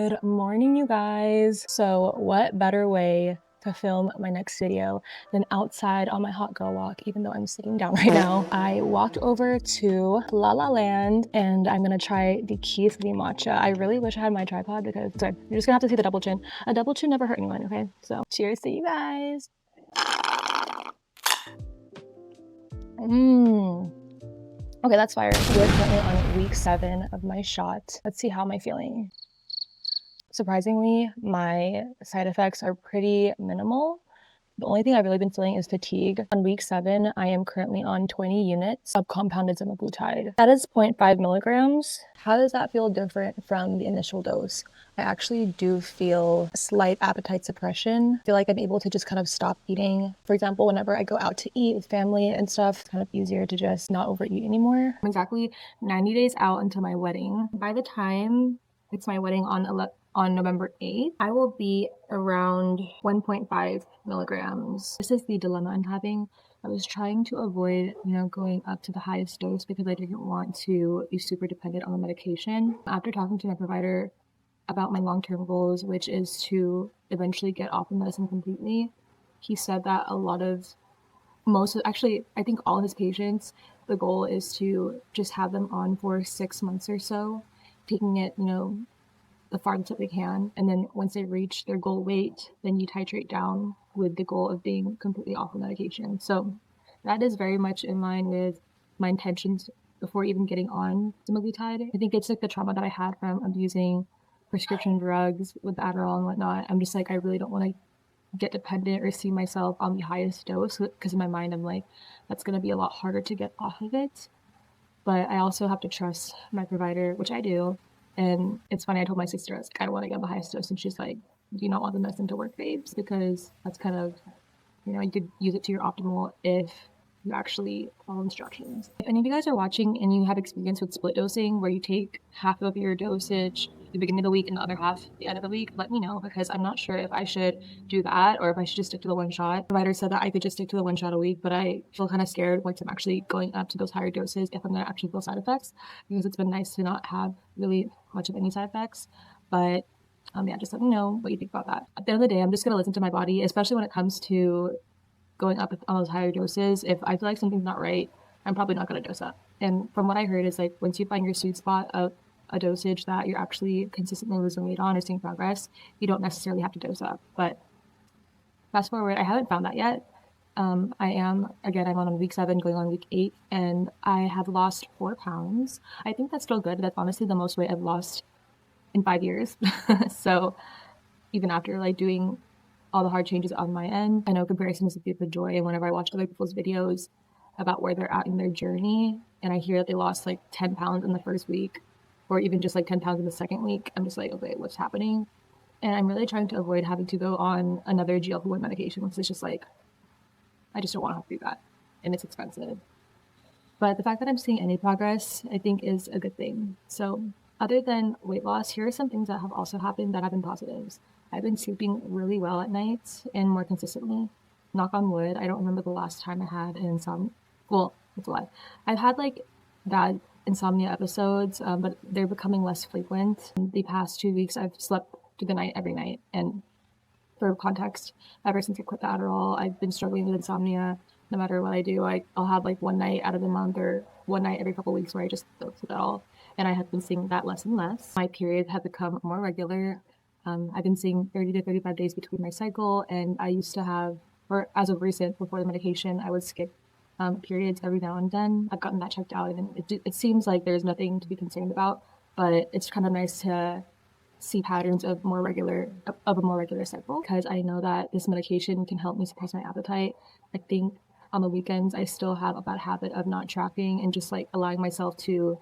Good morning, you guys. So what better way to film my next video than outside on my hot girl walk, even though I'm sitting down right now. I walked over to La La Land and I'm gonna try the Keith Lee matcha. I really wish I had my tripod because, sorry, you're just gonna have to see the double chin. A double chin never hurt anyone, okay? So cheers to you guys. Okay, that's fire. We're currently on week 7 of my shot. Let's see, how am I feeling? Surprisingly, my side effects are pretty minimal. The only thing I've really been feeling is fatigue. On week 7, I am currently on 20 units of compounded semaglutide. That is 0.5 milligrams. How does that feel different from the initial dose? I actually do feel slight appetite suppression. I feel like I'm able to just kind of stop eating. For example, whenever I go out to eat with family and stuff, it's kind of easier to just not overeat anymore. I'm exactly 90 days out until my wedding. By the time it's my wedding on November 8th, I will be around 1.5 milligrams. This is the dilemma I'm having. I was trying to avoid, going up to the highest dose because I didn't want to be super dependent on the medication. After talking to my provider about my long-term goals, which is to eventually get off the medicine completely, he said that I think all his patients, the goal is to just have them on for 6 months or so, taking it, the farthest that they can, and then once they reach their goal weight, then you titrate down with the goal of being completely off the medication. So that is very much in line with my intentions before even getting on semaglutide. I think it's like the trauma that I had from abusing prescription drugs with Adderall and whatnot. I'm just like, I really don't want to get dependent or see myself on the highest dose, because in my mind I'm like, that's going to be a lot harder to get off of it. But I also have to trust my provider, which I do. And it's funny, I told my sister, I was like, I don't want to get the highest dose. And she's like, do you not want the medicine to work, babes? Because that's kind of, you could use it to your optimal if you actually follow instructions. If any of you guys are watching and you have experience with split dosing, where you take half of your dosage the beginning of the week and the other half the end of the week, let me know, because I'm not sure if I should do that or if I should just stick to the one shot. The provider said that I could just stick to the one shot a week, but I feel kind of scared once I'm actually going up to those higher doses if I'm going to actually feel side effects, because it's been nice to not have really much of any side effects. But yeah, just let me know what you think about that. At the end of the day, I'm just going to listen to my body, especially when it comes to going up on those higher doses. If I feel like something's not right, I'm probably not going to dose up. And from what I heard is, like, once you find your sweet spot of a dosage that you're actually consistently losing weight on or seeing progress, you don't necessarily have to dose up. But fast forward, I haven't found that yet. I'm on week 7 going on week 8, and I have lost 4 pounds. I think that's still good. That's honestly the most weight I've lost in 5 years. So even after like doing all the hard changes on my end, I know comparison is a thief of joy. And whenever I watch other people's videos about where they're at in their journey, and I hear that they lost like 10 pounds in the first week, or even just like 10 pounds in the second week, I'm just like, okay, what's happening? And I'm really trying to avoid having to go on another GLP-1 medication, because it's just like, I just don't want to have to do that, and it's expensive. But the fact that I'm seeing any progress, I think, is a good thing. So other than weight loss, here are some things that have also happened that have been positives. I've been sleeping really well at night and more consistently. Knock on wood, I don't remember the last time I had an insomnia. Well, it's a lie. I've had like bad insomnia episodes, but they're becoming less frequent. In the past 2 weeks, I've slept through the night every night. And for context, ever since I quit the Adderall, I've been struggling with insomnia. No matter what I do, I'll have like one night out of the month or one night every couple of weeks where I just don't sleep at all. And I have been seeing that less and less. My periods have become more regular. I've been seeing 30 to 35 days between my cycle, and I used to have, or as of recent, before the medication, I would skip periods every now and then. I've gotten that checked out, and it seems like there's nothing to be concerned about, but it's kind of nice to see patterns of a more regular cycle, because I know that this medication can help me suppress my appetite. I think on the weekends, I still have a bad habit of not tracking and just like allowing myself to.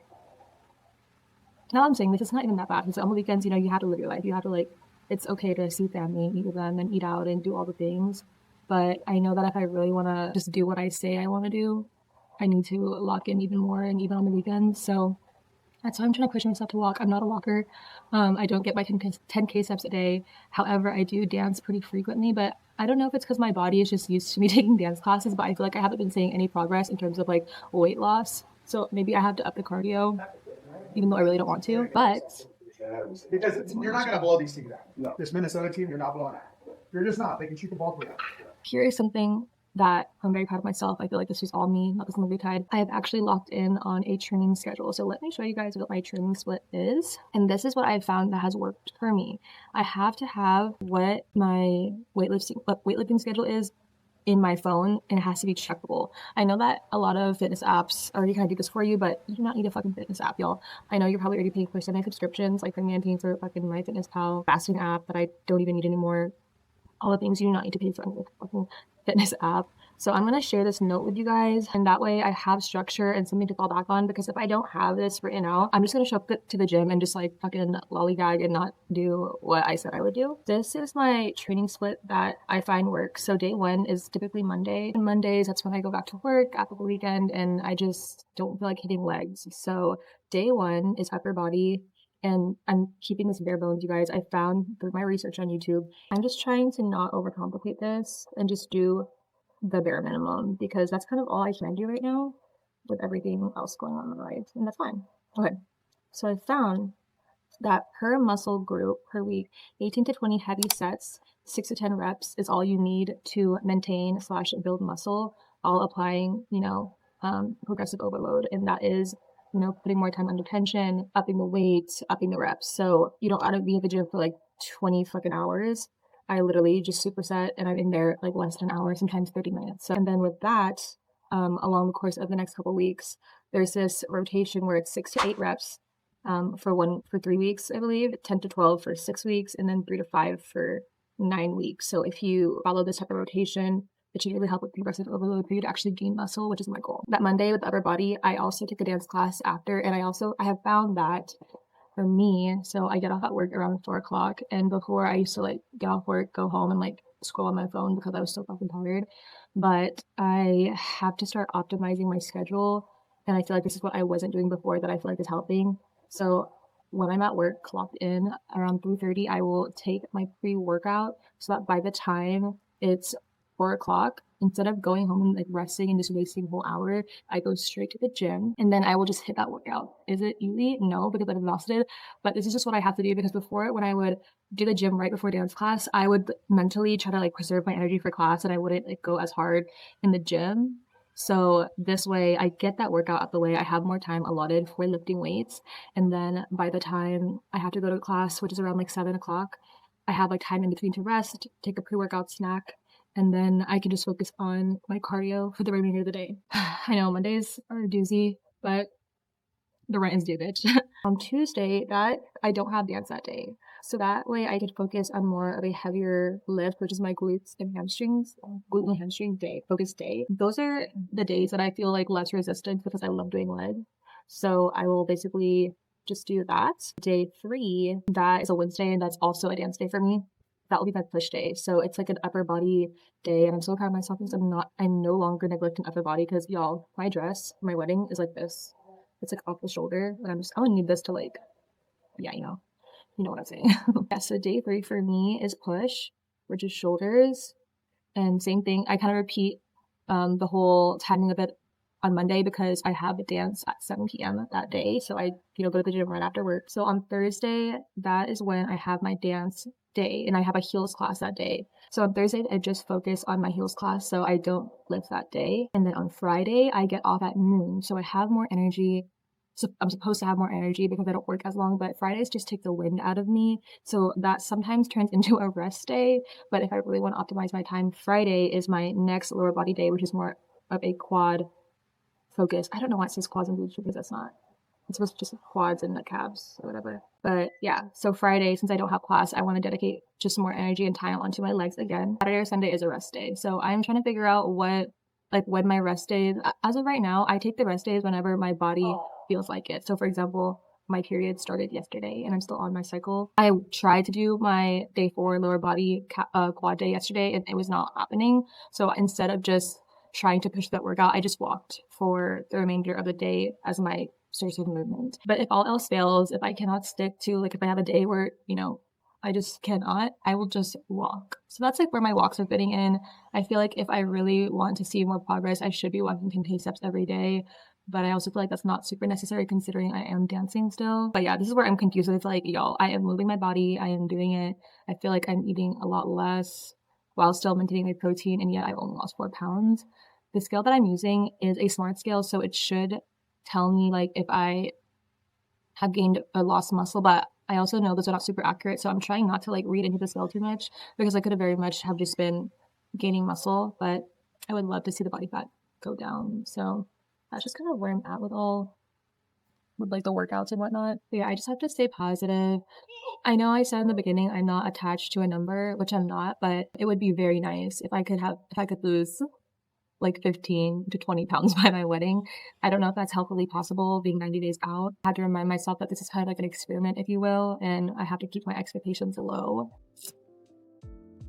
Now I'm saying this is not even that bad, because on the weekends, you have to live your life. You have to it's okay to see family and eat with them and eat out and do all the things. But I know that if I really want to just do what I say I want to do, I need to lock in even more, and even on the weekends. So that's why I'm trying to push myself to walk. I'm not a walker. I don't get my 10K steps a day. However, I do dance pretty frequently, but I don't know if it's because my body is just used to me taking dance classes, but I feel like I haven't been seeing any progress in terms of like weight loss. So maybe I have to up the cardio, even though I really don't want to. But Because you're not going to blow these teams out. No. This Minnesota team, you're not blowing out. You're just not. They can shoot the ball for you. Here is something that I'm very proud of myself. I feel like this was all me, not the Semaglutide. I have actually locked in on a training schedule. So let me show you guys what my training split is. And this is what I've found that has worked for me. I have to have what my weightlifting schedule is in my phone, and it has to be checkable. I know that a lot of fitness apps already kind of do this for you, but you do not need a fucking fitness app, y'all. I know you're probably already paying for semi-subscriptions, like for me, I'm paying for fucking MyFitnessPal, fasting app that I don't even need anymore. All the things you do not need to pay for on the fucking fitness app. So I'm going to share this note with you guys, and that way I have structure and something to fall back on, because if I don't have this written out, I'm just going to show up to the gym and just like fucking lollygag and not do what I said I would do. This is my training split that I find works. So day one is typically Monday, and Mondays, that's when I go back to work after the weekend and I just don't feel like hitting legs. So day one is upper body. And I'm keeping this bare bones, you guys. I found through my research on YouTube, I'm just trying to not overcomplicate this and just do the bare minimum, because that's kind of all I can do right now with everything else going on in my life, and that's fine. Okay, so I found that per muscle group per week, 18 to 20 heavy sets, 6 to 10 reps is all you need to maintain / build muscle, all applying, progressive overload. And that is, putting more time under tension, upping the weight, upping the reps. So you don't want to be at the gym for like 20 fucking hours. I literally just superset and I'm in there like less than an hour, sometimes 30 minutes. So, and then with that, along the course of the next couple of weeks, there's this rotation where it's 6 to 8 reps for 3 weeks, I believe, 10 to 12 for 6 weeks, and then 3 to 5 for 9 weeks. So if you follow this type of rotation, it should really help with progressive overload for you to actually gain muscle, which is my goal. That Monday with the upper body, I also took a dance class after, and I have found that for me, so I get off at work around 4 o'clock, and before I used to like get off work, go home and like scroll on my phone because I was so fucking tired. But I have to start optimizing my schedule, and I feel like this is what I wasn't doing before that I feel like is helping. So when I'm at work, clocked in around 3:30, I will take my pre-workout so that by the time it's 4 o'clock, instead of going home and like resting and just wasting a whole hour, I go straight to the gym and then I will just hit that workout. Is it easy? No, because I'm exhausted, but this is just what I have to do, because before, when I would do the gym right before dance class, I would mentally try to like preserve my energy for class and I wouldn't like go as hard in the gym. So this way I get that workout out the way. I have more time allotted for lifting weights. And then by the time I have to go to class, which is around like 7 o'clock, I have like time in between to rest, take a pre-workout snack, and then I can just focus on my cardio for the remainder of the day. I know Mondays are a doozy, but the rent is due, bitch. On Tuesday, that I don't have dance that day. So that way I could focus on more of a heavier lift, which is my glutes and hamstrings, glute and hamstring day, focus day. Those are the days that I feel like less resistance because I love doing leg. So I will basically just do that. Day 3, that is a Wednesday, and that's also a dance day for me. That will be my push day. So it's like an upper body day, and I'm so proud of myself because I'm no longer neglecting upper body, because y'all, my dress for my wedding is like this. It's like off the shoulder, and I'm gonna need this to like, yeah, you know what I'm saying. Yeah, so day 3 for me is push, which is shoulders, and same thing. I kind of repeat the whole timing of it on Monday because I have a dance at 7 p.m. that day. So I, go to the gym right after work. So on Thursday, that is when I have my dance day, and I have a heels class that day. So on Thursday, I just focus on my heels class, so I don't lift that day. And then on Friday, I get off at noon, so I have more energy. So I'm supposed to have more energy because I don't work as long, but Fridays just take the wind out of me. So that sometimes turns into a rest day. But if I really want to optimize my time, Friday is my next lower body day, which is more of a quad focus. I don't know why it says quads and glutes, because that's not. It's supposed to just quads and the calves or whatever. But yeah, so Friday, since I don't have class, I want to dedicate just more energy and time onto my legs again. Saturday or Sunday is a rest day. So I'm trying to figure out when my rest days, as of right now, I take the rest days whenever my body feels like it. So for example, my period started yesterday and I'm still on my cycle. I tried to do my day 4 lower body quad day yesterday, and it was not happening. So instead of just trying to push that workout, I just walked for the remainder of the day as my source of movement. But if all else fails, if I cannot stick to, if I have a day where, I just cannot, I will just walk. So that's where my walks are fitting in. I feel like if I really want to see more progress, I should be walking 10K steps every day. but I also feel like that's not super necessary considering I am dancing still. But yeah, this is where I'm confused. It's like, y'all, I am moving my body, I am doing it. I feel like I'm eating a lot less while still maintaining my protein, and yet I only lost 4 pounds. The scale that I'm using is a smart scale, so it should tell me like if I have gained or lost muscle, but I also know those are not super accurate, so I'm trying not to like read into the scale too much because I could have very much have just been gaining muscle, but I would love to see the body fat go down. So that's just kind of where I'm at with like the workouts and whatnot. But yeah, I just have to stay positive. I know I said in the beginning I'm not attached to a number, which I'm not, but it would be very nice if I could lose like 15 to 20 pounds by my wedding. I don't know if that's healthily possible being 90 days out. I had to remind myself that this is kind of like an experiment, if you will, and I have to keep my expectations low.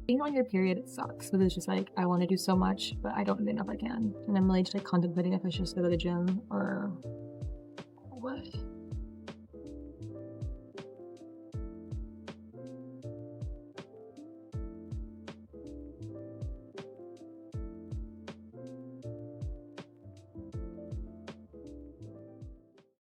Being on your period, it sucks because it's just like I want to do so much, but I don't even know if I can. And I'm really just like contemplating if I should just go to the gym or what.